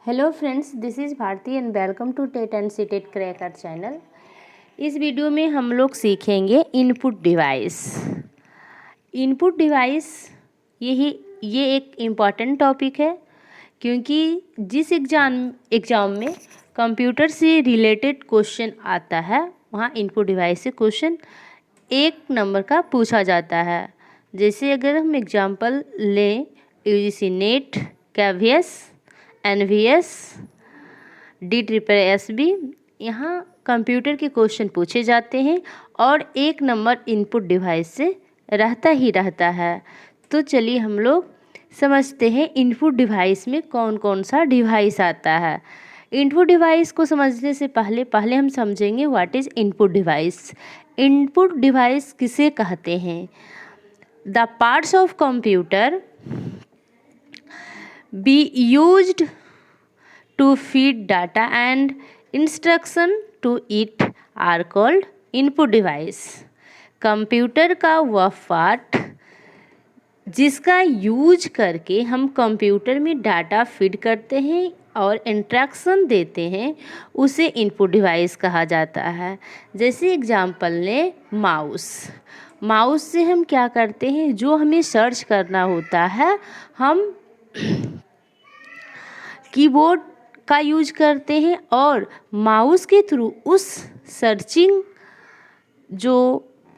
Hello friends, this is Bharti and welcome to TET and CTET cracker channel. इस video में हम लोग सीखेंगे इनपुट डिवाइस। इनपुट डिवाइस ये एक इम्पॉर्टेंट टॉपिक है, क्योंकि जिस एग्ज़ाम में कंप्यूटर से रिलेटेड क्वेश्चन आता है वहाँ इनपुट डिवाइस से क्वेश्चन 1 नंबर का पूछा जाता है। जैसे अगर हम एग्जांपल लें यूजीसी नेट, कैवियस, एनवीएस, DSSB, यहाँ कंप्यूटर के क्वेश्चन पूछे जाते हैं और 1 नंबर इनपुट डिवाइस से रहता ही रहता है। तो चलिए हम लोग समझते हैं इनपुट डिवाइस में कौन कौन सा डिवाइस आता है। इनपुट डिवाइस को समझने से पहले हम समझेंगे what is input device. Input device किसे कहते हैं? The parts of computer be used to feed data and instruction to it are called input device। Computer का वह पार्ट जिसका यूज करके हम कंप्यूटर में डाटा फीड करते हैं और इंस्ट्रक्शन देते हैं उसे इनपुट डिवाइस कहा जाता है। जैसे एग्जांपल लें माउस से हम क्या करते हैं, जो हमें सर्च करना होता है हम कीबोर्ड का यूज करते हैं और माउस के थ्रू उस सर्चिंग जो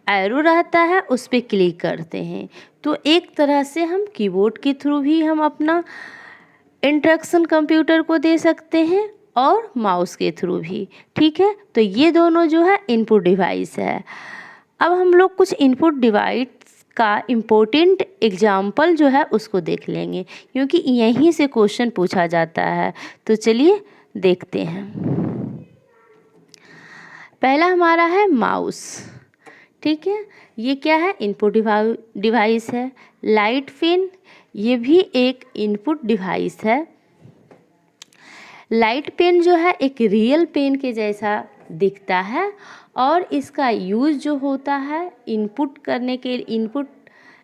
एरो रहता है उस पर क्लिक करते हैं। तो एक तरह से हम कीबोर्ड के थ्रू भी हम अपना इंस्ट्रक्शन कंप्यूटर को दे सकते हैं और माउस के थ्रू भी। ठीक है, तो ये दोनों जो है इनपुट डिवाइस है। अब हम लोग कुछ इनपुट डिवाइस का इम्पोर्टेंट एग्जाम्पल जो है उसको देख लेंगे, क्योंकि यहीं से क्वेश्चन पूछा जाता है। तो चलिए देखते हैं। पहला हमारा है माउस। ठीक है, ये क्या है? इनपुट डिवाइस है। लाइट पेन, ये भी एक इनपुट डिवाइस है। लाइट पेन जो है एक रियल पेन के जैसा दिखता है और इसका यूज़ जो होता है इनपुट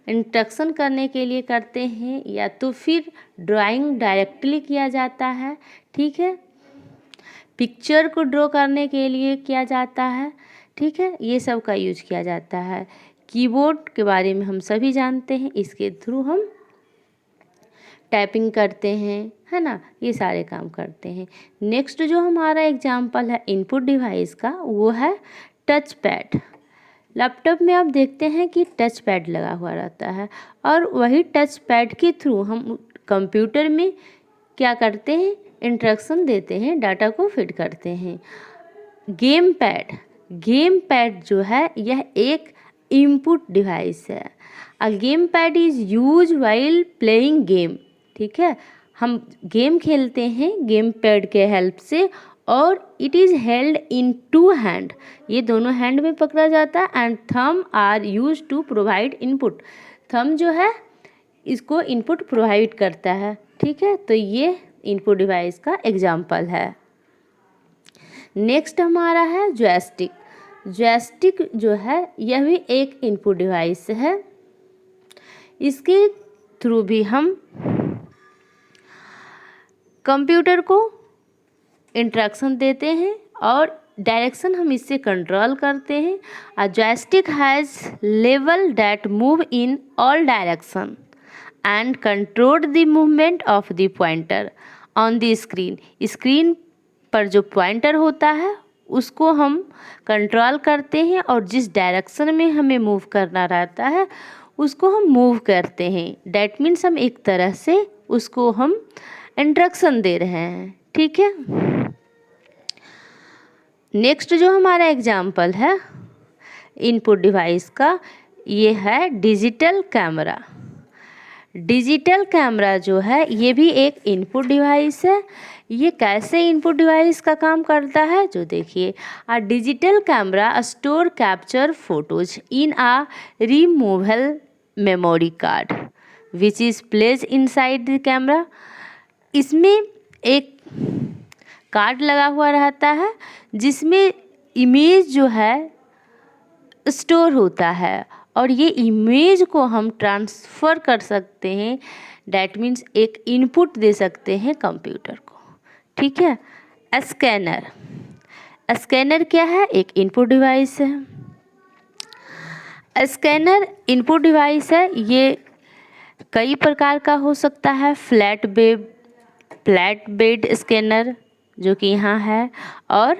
इंस्ट्रक्शन करने के लिए करते हैं, या तो फिर ड्राइंग डायरेक्टली किया जाता है। ठीक है, पिक्चर को ड्रॉ करने के लिए किया जाता है। ठीक है, ये सब का यूज किया जाता है। कीबोर्ड के बारे में हम सभी जानते हैं, इसके थ्रू हम टाइपिंग करते हैं, है ना, ये सारे काम करते हैं। नेक्स्ट जो हमारा एग्जाम्पल है इनपुट डिवाइस का वो है टच पैड। लैपटॉप में आप देखते हैं कि टच पैड लगा हुआ रहता है और वही टच पैड के थ्रू हम कंप्यूटर में क्या करते हैं, इंस्ट्रक्शन देते हैं, डाटा को फीड करते हैं। गेम पैड जो है यह एक इनपुट डिवाइस है। A game pad is use while playing game. ठीक है, हम गेम खेलते हैं गेम पैड के हेल्प से और it is held in 2 hand, ये दोनों हैंड में पकड़ा जाता है। And thumb are use to provide input, thumb जो है इसको इनपुट प्रोवाइड करता है। ठीक है, तो ये इनपुट डिवाइस का एग्जाम्पल है। नेक्स्ट हमारा है जॉयस्टिक जो है यह भी एक इनपुट डिवाइस है। इसके थ्रू भी हम कंप्यूटर को इंस्ट्रक्शन देते हैं और डायरेक्शन हम इससे कंट्रोल करते हैं। A joystick has level that move in all direction and control the movement of the pointer on the screen पर जो पॉइंटर होता है उसको हम कंट्रोल करते हैं और जिस डायरेक्शन में हमें मूव करना रहता है उसको हम मूव करते हैं। डैट मीन्स हम एक तरह से उसको हम इंस्ट्रक्शन दे रहे हैं। ठीक है, नेक्स्ट जो हमारा एग्जाम्पल है इनपुट डिवाइस का ये है डिजिटल कैमरा जो है ये भी एक इनपुट डिवाइस है। ये कैसे इनपुट डिवाइस का काम करता है जो देखिए, a digital camera store capture photos in a removable memory card which is placed inside the camera. इसमें एक कार्ड लगा हुआ रहता है जिसमें इमेज जो है स्टोर होता है और ये इमेज को हम ट्रांसफ़र कर सकते हैं। डैट मीन्स एक इनपुट दे सकते हैं कंप्यूटर को। ठीक है। स्कैनर, स्कैनर क्या है? एक इनपुट डिवाइस है। स्कैनर इनपुट डिवाइस है, ये कई प्रकार का हो सकता है। फ्लैट बेड स्कैनर जो कि यहाँ है, और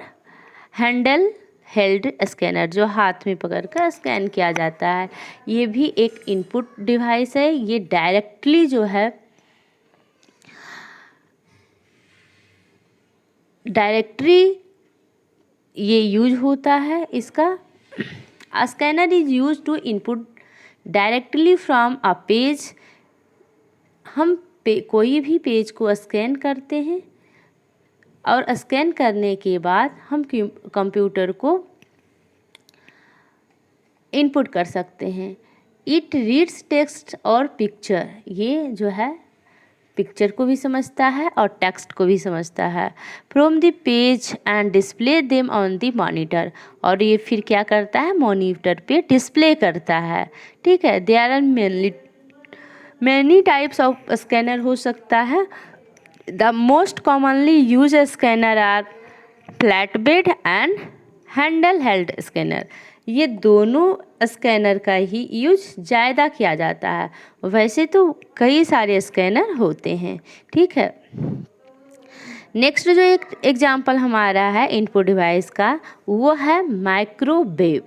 हैंडल हेल्ड स्कैनर जो हाथ में पकड़कर स्कैन किया जाता है। ये भी एक इनपुट डिवाइस है। ये डायरेक्टली जो है ये यूज होता है इसका। Scanner is use to input directly from a page. हम कोई भी पेज को स्कैन करते हैं और स्कैन करने के बाद हम कंप्यूटर को इनपुट कर सकते हैं। इट रीड्स टेक्स्ट और पिक्चर, ये जो है पिक्चर को भी समझता है और टेक्स्ट को भी समझता है। From the page and display them on the monitor, और ये फिर क्या करता है? मॉनिटर पे डिस्प्ले करता है। ठीक है। There are many types of scanner हो सकता है। The most commonly use scanner are flat bed and handle held scanner. ये दोनों स्कैनर का ही यूज ज़्यादा किया जाता है। वैसे तो कई सारे स्कैनर होते हैं। ठीक है। नेक्स्ट जो एक एग्जांपल हमारा है इनपुट डिवाइस का, वो है माइक्रोवेव।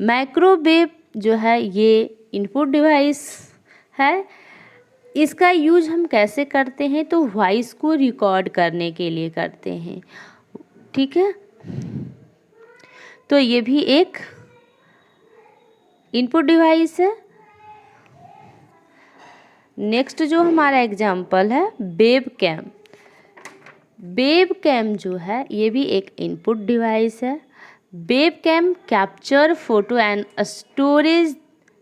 माइक्रोवेव जो है ये इनपुट डिवाइस है। इसका यूज हम कैसे करते हैं? तो वॉइस को रिकॉर्ड करने के लिए करते हैं। ठीक है। तो ये भी एक इनपुट डिवाइस है। नेक्स्ट जो हमारा एग्जांपल है वेब कैम। वेब कैम जो है ये भी एक इनपुट डिवाइस है। Web cam capture photo and storage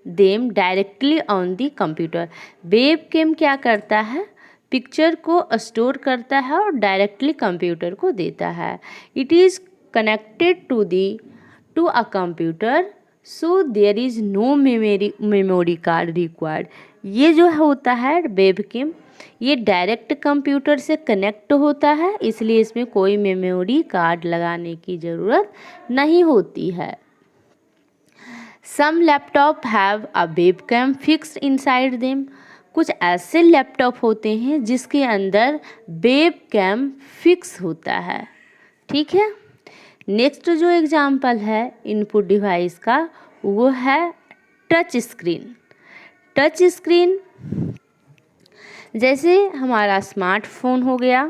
them directly on the computer. Web cam क्या करता है? पिक्चर को स्टोर करता है और डायरेक्टली कंप्यूटर को देता है। It is connected to a computer, so there is no memory card required. ये जो होता है वेब कैम, ये डायरेक्ट कंप्यूटर से कनेक्ट होता है, इसलिए इसमें कोई मेमोरी कार्ड लगाने की ज़रूरत नहीं होती है। Some laptop have a web cam fixed inside them. कुछ ऐसे लैपटॉप होते हैं जिसके अंदर वेब कैम फिक्स होता है। ठीक है। नेक्स्ट जो एग्जांपल है इनपुट डिवाइस का, वो है टच स्क्रीन। टच स्क्रीन जैसे हमारा स्मार्टफोन हो गया,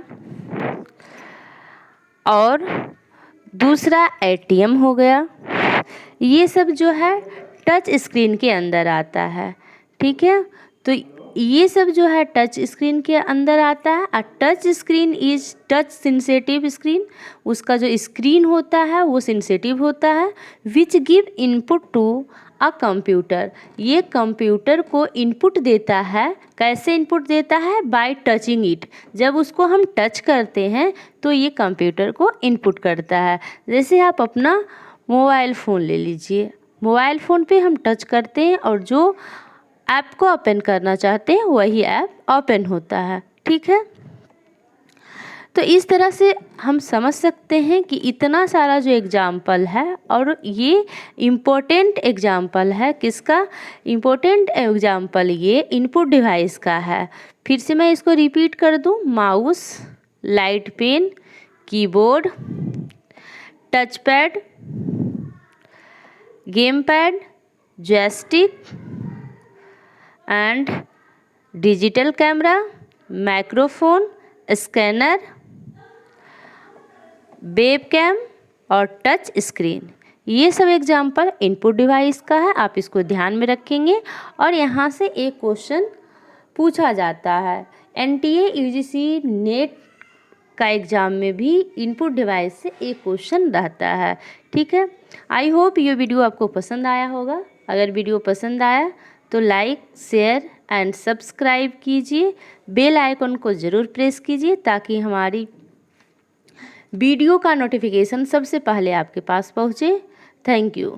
और दूसरा एटीएम हो गया, ये सब जो है टच स्क्रीन के अंदर आता है। ठीक है। तो ये सब जो है टच स्क्रीन के अंदर आता है। A touch screen is touch sensitive screen. उसका जो स्क्रीन होता है वो सेंसिटिव होता है। Which give input to a computer. ये कंप्यूटर को इनपुट देता है। कैसे इनपुट देता है? By touching it. जब उसको हम टच करते हैं तो ये कंप्यूटर को इनपुट करता है। जैसे आप अपना मोबाइल फ़ोन ले लीजिए, मोबाइल फ़ोन पे हम टच करते हैं और जो ऐप को ओपन करना चाहते हैं वही ऐप ओपन होता है। ठीक है। तो इस तरह से हम समझ सकते हैं कि इतना सारा जो एग्जाम्पल है, और ये इम्पोर्टेंट एग्जाम्पल है। किसका इम्पोर्टेंट एग्जाम्पल? ये इनपुट डिवाइस का है। फिर से मैं इसको रिपीट कर दूं। Mouse, light pen, keyboard, touch pad, game pad, joystick and digital camera, microphone, scanner, web cam और टच स्क्रीन, ये सब एग्जाम्पल इनपुट डिवाइस का है। आप इसको ध्यान में रखेंगे। और यहाँ से एक क्वेश्चन पूछा जाता है। NTA UGC नेट का एग्ज़ाम में भी इनपुट डिवाइस से एक क्वेश्चन रहता है। ठीक है। आई होप ये वीडियो आपको पसंद आया होगा। अगर वीडियो पसंद आया तो लाइक, शेयर एंड सब्सक्राइब कीजिए। बेल आइकन को ज़रूर प्रेस कीजिए ताकि हमारी वीडियो का नोटिफिकेशन सबसे पहले आपके पास पहुँचे। Thank you.